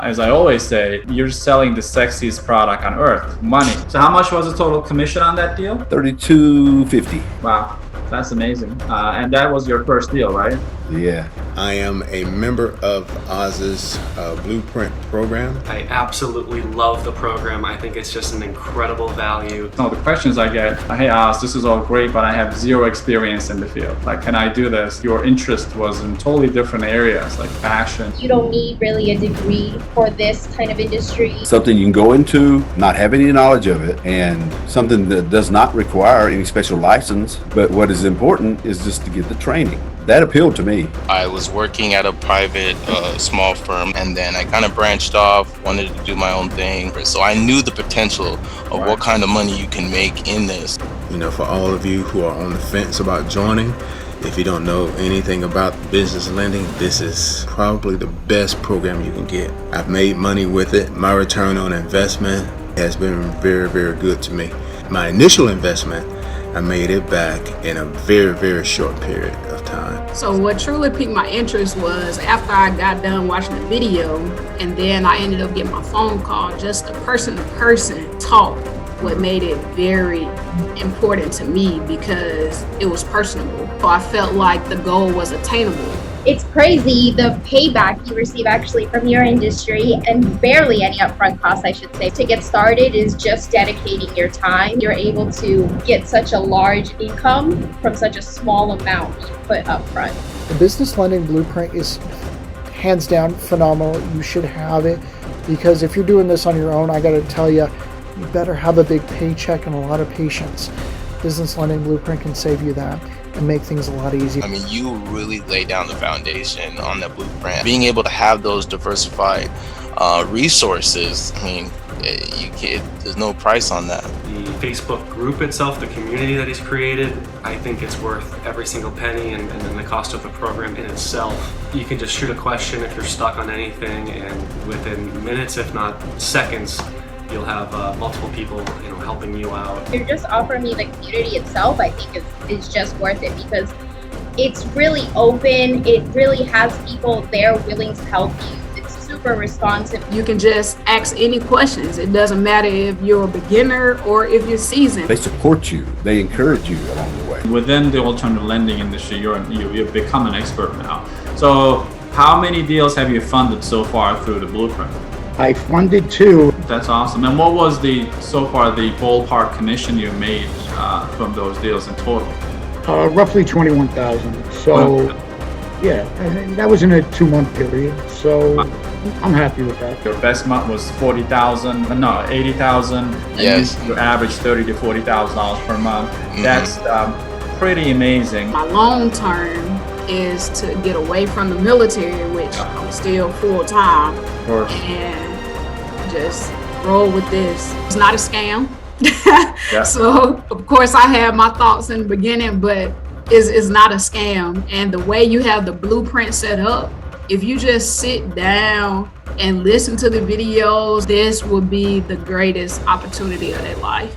As I always say, you're selling the sexiest product on earth, money. So how much was the total commission on that deal? $32.50. Wow, that's amazing. And that was your first deal, right? Yeah. I am a member of Oz's Blueprint program. I absolutely love the program. I think it's just an incredible value. So the questions I get, hey Oz, this is all great, but I have zero experience in the field. Like, can I do this? Your interest was in totally different areas, like fashion. You don't need really a degree for this kind of industry. Something you can go into, not have any knowledge of it, and something that does not require any special license. But what is important is just to get the training. That appealed to me. I was working at a private small firm, and then I kind of branched off, wanted to do my own thing. So I knew the potential of what kind of money you can make in this. You know, for all of you who are on the fence about joining, if you don't know anything about business lending, this is probably the best program you can get. I've made money with it. My return on investment has been very, very good to me. My initial investment, I made it back in a very, very short period of time. So what truly piqued my interest was after I got done watching the video, and then I ended up getting my phone call, just the person-to-person talk, what made it very important to me because it was personable. So I felt like the goal was attainable. It's crazy the payback you receive actually from your industry, and barely any upfront costs, I should say. To get started is just dedicating your time. You're able to get such a large income from such a small amount put upfront. The business lending blueprint is hands down phenomenal. You should have it because if you're doing this on your own, I got to tell you, you better have a big paycheck and a lot of patience. Business lending blueprint can save you that and make things a lot easier. I mean, you really lay down the foundation on that blueprint. Being able to have those diversified resources, I mean, there's no price on that. The Facebook group itself, the community that he's created, I think it's worth every single penny, and then the cost of the program in itself. You can just shoot a question if you're stuck on anything, and within minutes, if not seconds, you'll have multiple people, helping you out. You're just offering me the community itself, I think is just worth it because it's really open. It really has people there willing to help you. It's super responsive. You can just ask any questions. It doesn't matter if you're a beginner or if you're seasoned. They support you. They encourage you along the way. Within the alternative lending industry, you've become an expert now. So how many deals have you funded so far through the blueprint? I funded 2. That's awesome. And what was so far the ballpark commission you made from those deals in total? Roughly 21,000. So, yeah, and that was in a 2-month period. So I'm happy with that. Your best month was 80,000. Yes. And you average $30,000 to $40,000 per month. Mm-hmm. That's pretty amazing. My long term is to get away from the military, which I'm still full-time, and just roll with this. It's not a scam. Yeah. So of course I had my thoughts in the beginning, but it's not a scam. And the way you have the blueprint set up, if you just sit down and listen to the videos, this will be the greatest opportunity of their life.